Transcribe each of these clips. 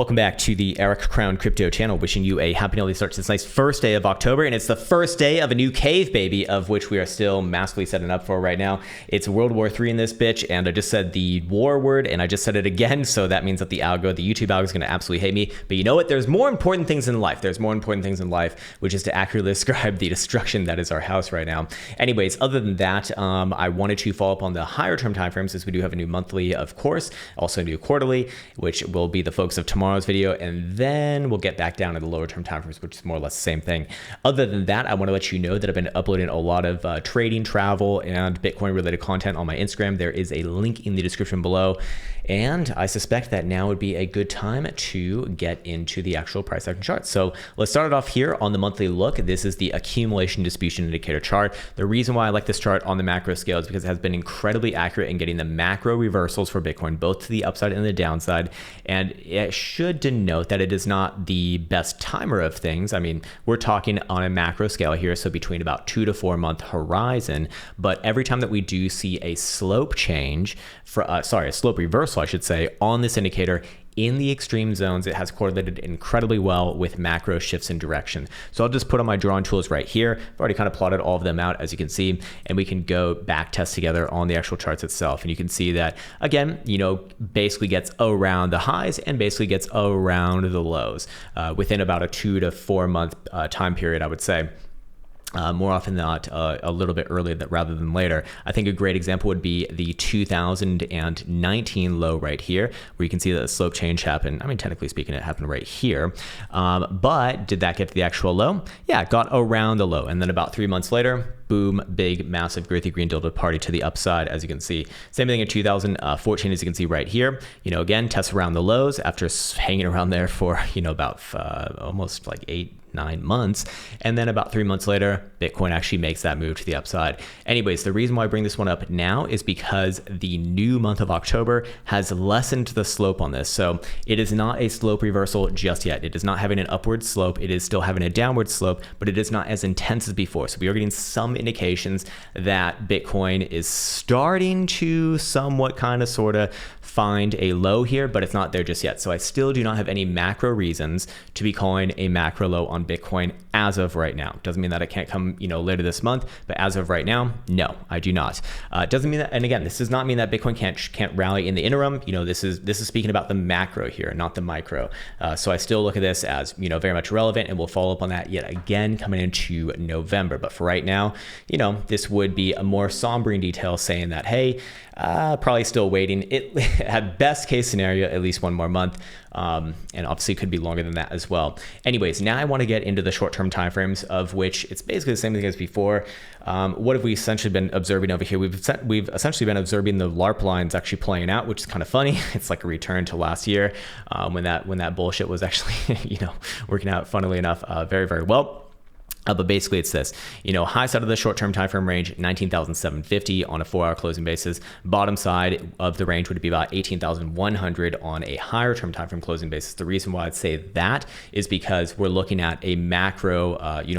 Welcome back to the Eric Krown Crypto channel. Wishing you a happy healthy start to this nice first day of October. And it's the first day of a new cave, baby, of which we are still massively setting up for right now. It's World War III in this bitch. And I just said the war word and I just said it again. So that means that the YouTube algo is going to absolutely hate me. But you know what? There's more important things in life. There's more important things in life, which is to accurately describe the destruction that is our house right now. Anyways, other than that, I wanted to follow up on the higher term timeframes as we do have a new monthly, of course, also a new quarterly, which will be the focus of tomorrow's video, and then we'll get back down to the lower term timeframes, which is more or less the same thing. Other than that, I want to let you know that I've been uploading a lot of trading, travel, and Bitcoin related content on my Instagram. There is a link in the description below, and I suspect that now would be a good time to get into the actual price action chart. So let's start it off here on the monthly look. This is the accumulation distribution indicator chart. The reason why I like this chart on the macro scale is because it has been incredibly accurate in getting the macro reversals for Bitcoin, both to the upside and the downside. And it should denote that it is not the best timer of things. I mean, we're talking on a macro scale here, so between about 2 to 4 month horizon. But every time that we do see a slope change, a slope reversal, I should say, on this indicator, in the extreme zones, it has correlated incredibly well with macro shifts in direction. So I'll just put on my drawing tools right here. I've already kind of plotted all of them out, as you can see, and we can go back test together on the actual charts itself. And you can see that, again, basically gets around the highs and basically gets around the lows within about a 2 to 4 month time period, I would say. More often than not, a little bit earlier rather than later. I think a great example would be the 2019 low right here, where you can see that the slope change happened. I mean, technically speaking, it happened right here. But did that get to the actual low? Yeah, it got around the low. And then about 3 months later, boom, big, massive, girthy green dildo party to the upside, as you can see. Same thing in 2014, as you can see right here. Again, tests around the lows after hanging around there for, about almost like 8-9 months. And then about 3 months later, Bitcoin actually makes that move to the upside. Anyways, the reason why I bring this one up now is because the new month of October has lessened the slope on this. So it is not a slope reversal just yet. It is not having an upward slope. It is still having a downward slope, but it is not as intense as before. So we are getting some indications that Bitcoin is starting to somewhat kind of sort of find a low here, but it's not there just yet. So I still do not have any macro reasons to be calling a macro low on Bitcoin as of right now. Doesn't mean that it can't come, later this month, but as of right now, no, I do not. Doesn't mean that, and again, this does not mean that Bitcoin can't rally in the interim. This is speaking about the macro here, not the micro. So I still look at this as, very much relevant, and we'll follow up on that yet again coming into November. But for right now, this would be a more somber in detail saying that, hey, probably still waiting. It at best case scenario, at least 1 more month. And obviously could be longer than that as well. Anyways, now I want to get into the short-term timeframes, of which it's basically the same thing as before. What have we essentially been observing over here? We've essentially been observing the LARP lines actually playing out, which is kind of funny. It's like a return to last year when that bullshit was actually, working out, funnily enough, very, very well. But basically it's this, high side of the short-term time frame range, 19,750 on a 4-hour closing basis. Bottom side of the range would be about 18,100 on a higher term time frame closing basis. The reason why I'd say that is because we're looking at a macro,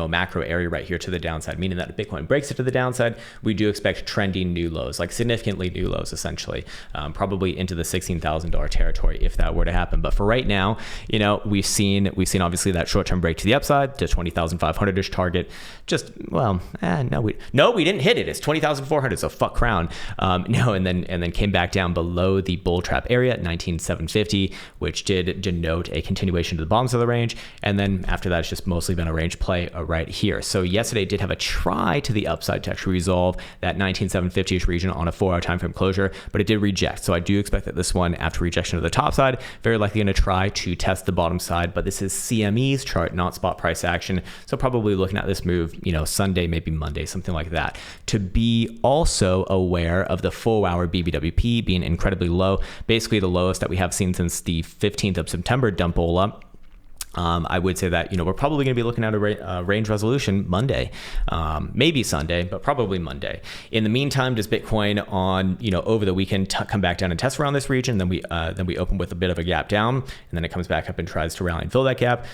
macro area right here to the downside, meaning that if Bitcoin breaks it to the downside, we do expect trending new lows, like significantly new lows, essentially, probably into the $16,000 territory if that were to happen. But for right now, we've seen obviously that short-term break to the upside to 20,500-ish target. Just, we didn't hit it. It's 20,400. So fuck Krown. And then came back down below the bull trap area at 19,750, which did denote a continuation to the bottoms of the range. And then after that, it's just mostly been a range play right here. So yesterday did have a try to the upside to actually resolve that 19,750-ish region on a 4-hour time frame closure, but it did reject. So I do expect that this one, after rejection of the top side, very likely going to try to test the bottom side. But this is CME's chart, not spot price action. So probably looking at this move, Sunday, maybe Monday, something like that. To be also aware of the 4-hour BBWP being incredibly low, basically the lowest that we have seen since the 15th of September dump all up. I would say that, we're probably going to be looking at a range resolution Monday, maybe Sunday, but probably Monday. In the meantime, does Bitcoin on, over the weekend come back down and test around this region? Then we open with a bit of a gap down, and then it comes back up and tries to rally and fill that gap.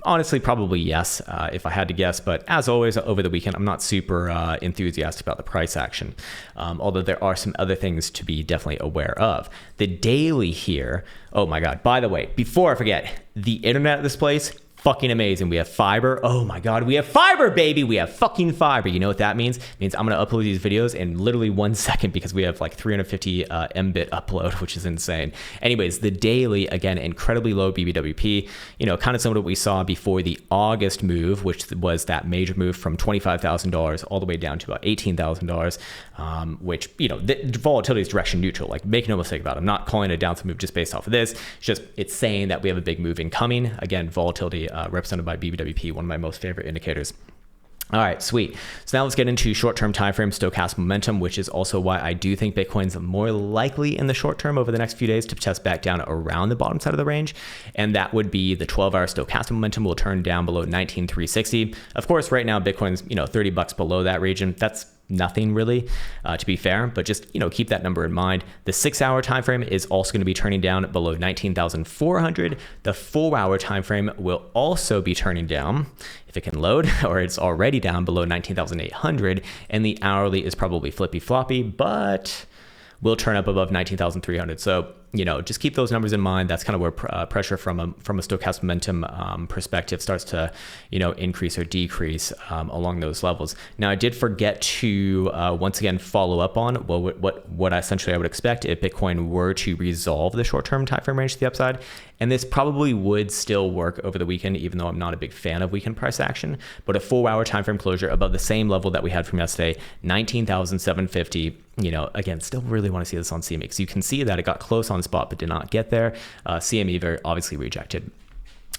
Honestly, probably yes, if I had to guess. But as always, over the weekend, I'm not super enthusiastic about the price action, although there are some other things to be definitely aware of. The daily here, oh my God, by the way, before I forget, the internet at this place, fucking amazing. We have fiber. Oh my God, we have fiber, baby. We have fucking fiber. You know what that means? It means I'm going to upload these videos in literally 1 second because we have like 350 Mbit upload, which is insane. Anyways, the daily, again, incredibly low BBWP, you know, kind of similar to what we saw before the August move, which was that major move from $25,000 all the way down to about $18,000, which, you know, the volatility is direction neutral. Like, make no mistake about it. I'm not calling it a downside move just based off of this. It's saying that we have a big move incoming. Again, volatility represented by BBWP, one of my most favorite indicators. All right, sweet. So now let's get into short-term time frame stochastic momentum, which is also why I do think Bitcoin's more likely in the short term over the next few days to test back down around the bottom side of the range. And that would be the 12-hour stochastic momentum will turn down below 19,360. Of course, right now Bitcoin's, you know, $30 below that region. That's nothing really, to be fair, but just, you know, keep that number in mind. The 6-hour time frame is also going to be turning down below 19,400. The 4-hour time frame will also be turning down, if it can load, or it's already down below 19,800, and the hourly is probably flippy floppy, but will turn up above 19,300. So, you know, just keep those numbers in mind. That's kind of where pressure from a stochastic momentum perspective starts to, you know, increase or decrease along those levels. Now, I did forget to once again follow up on what essentially I would expect if Bitcoin were to resolve the short-term time frame range to the upside. And this probably would still work over the weekend, even though I'm not a big fan of weekend price action. But a 4-hour time frame closure above the same level that we had from yesterday, 19,750. You know, again, still really want to see this on CME because you can see that it got close on spot but did not get there. CME very obviously rejected.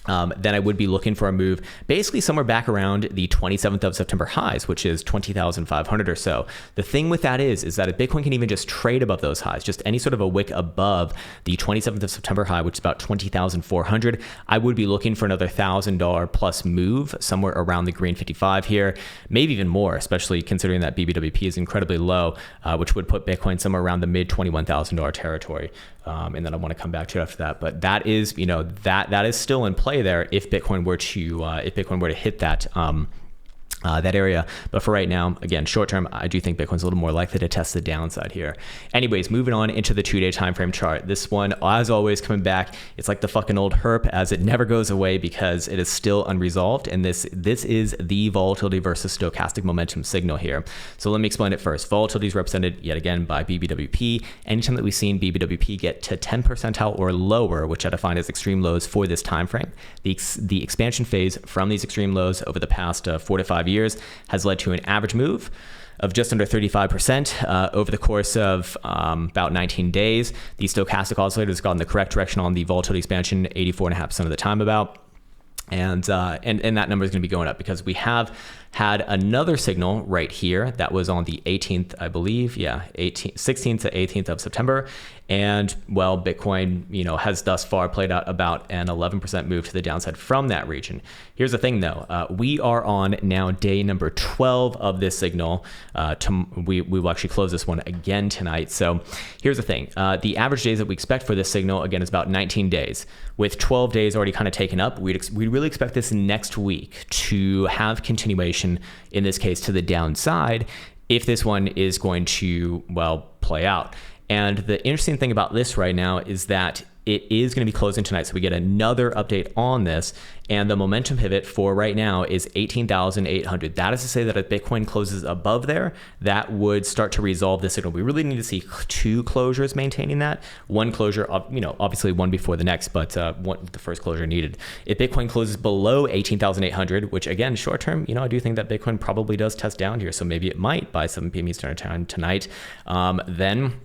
Then I would be looking for a move basically somewhere back around the 27th of September highs, which is 20,500 or so. The thing with that is that if Bitcoin can even just trade above those highs, just any sort of a wick above the 27th of September high, which is about 20,400, I would be looking for another $1,000 plus move somewhere around the green 55 here, maybe even more, especially considering that BBWP is incredibly low, which would put Bitcoin somewhere around the mid $21,000 territory. And then I want to come back to it after that, but that is, you know, that is still in play there if Bitcoin were to hit that that area. But for right now, again, short term, I do think Bitcoin's a little more likely to test the downside here. Anyways, moving on into the 2-day time frame chart. This one, as always, coming back, it's like the fucking old herp, as it never goes away because it is still unresolved. And this is the volatility versus stochastic momentum signal here. So let me explain it first. Volatility is represented yet again by BBWP. Anytime that we've seen BBWP get to 10 percentile or lower, which I define as extreme lows for this time frame, the expansion phase from these extreme lows over the past 4 to 5 years has led to an average move of just under 35% over the course of about 19 days. The stochastic oscillator has gone the correct direction on the volatility expansion 84.5% of the time about. And that number is going to be going up because we have had another signal right here that was on the 18th, I believe. Yeah, 16th to 18th of September. And well, Bitcoin, you know, has thus far played out about an 11% move to the downside from that region. Here's the thing though, we are on now day number 12 of this signal. We will actually close this one again tonight. So here's the thing, the average days that we expect for this signal again is about 19 days. With 12 days already kind of taken up, we really expect this next week to have continuation, in this case to the downside, if this one is going to, well, play out. And the interesting thing about this right now is that it is going to be closing tonight. So we get another update on this. And the momentum pivot for right now is 18,800. That is to say that if Bitcoin closes above there, that would start to resolve this signal. We really need to see 2 closures maintaining that. One closure, you know, obviously one before the next, but the first closure needed. If Bitcoin closes below 18,800, which again, short term, you know, I do think that Bitcoin probably does test down here. So maybe it might by 7 p.m. Eastern time tonight. Then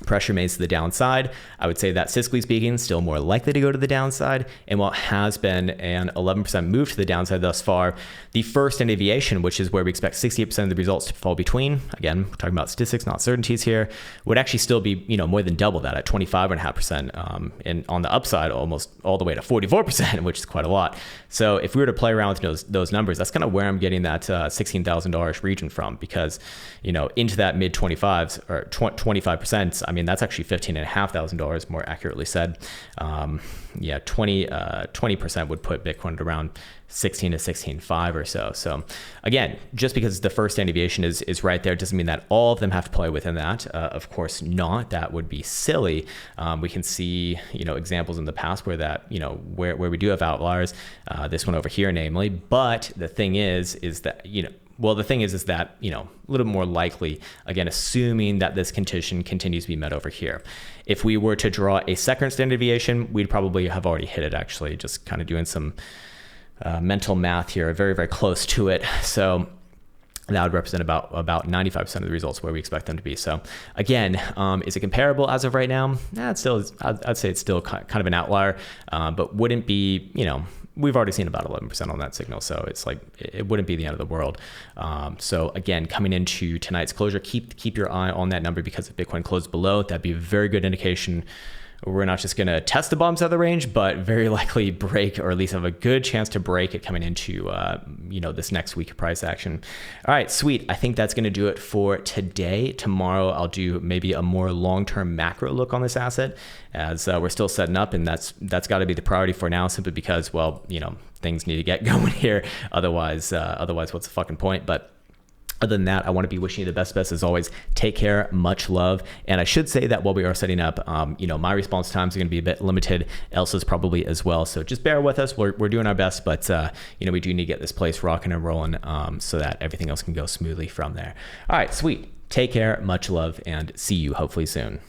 pressure remains to the downside. I would say that fiscally speaking, still more likely to go to the downside. And while it has been an 11% move to the downside thus far, the first standard deviation, which is where we expect 68% of the results to fall between, again, we're talking about statistics, not certainties here, would actually still be, you know, more than double that at 25.5%. And on the upside, almost all the way to 44%, which is quite a lot. So if we were to play around with those numbers, that's kind of where I'm getting that $16,000 region from, because, you know, into that mid 25s or 25%, I mean, that's actually $15,500 more accurately said. Yeah, 20% would put Bitcoin at around 16 to 16.5 or so. So again, just because the first standard deviation is right there doesn't mean that all of them have to play within that. Of course not. That would be silly. We can see, examples in the past where that, where we do have outliers, this one over here, namely. But the thing is that, the thing is that, a little more likely, again, assuming that this condition continues to be met over here. If we were to draw a second standard deviation, we'd probably have already hit it, actually, just kind of doing some mental math here, very, very close to it. So that would represent about 95% of the results where we expect them to be. So again, is it comparable as of right now? I'd say it's still kind of an outlier, but wouldn't be, we've already seen about 11% on that signal. So it's like, it wouldn't be the end of the world. So again, coming into tonight's closure, keep your eye on that number, because if Bitcoin closed below, that'd be a very good indication. We're not just going to test the bottoms of the range, but very likely break, or at least have a good chance to break it coming into, this next week of price action. All right, sweet. I think that's going to do it for today. Tomorrow, I'll do maybe a more long-term macro look on this asset, as we're still setting up, and that's got to be the priority for now, simply because, things need to get going here. Otherwise, what's the fucking point? But other than that, I want to be wishing you the best as always. Take care, much love. And I should say that while we are setting up, my response times are going to be a bit limited. Elsa's probably as well. So just bear with us. We're doing our best, but we do need to get this place rocking and rolling so that everything else can go smoothly from there. All right, sweet. Take care, much love, and see you hopefully soon.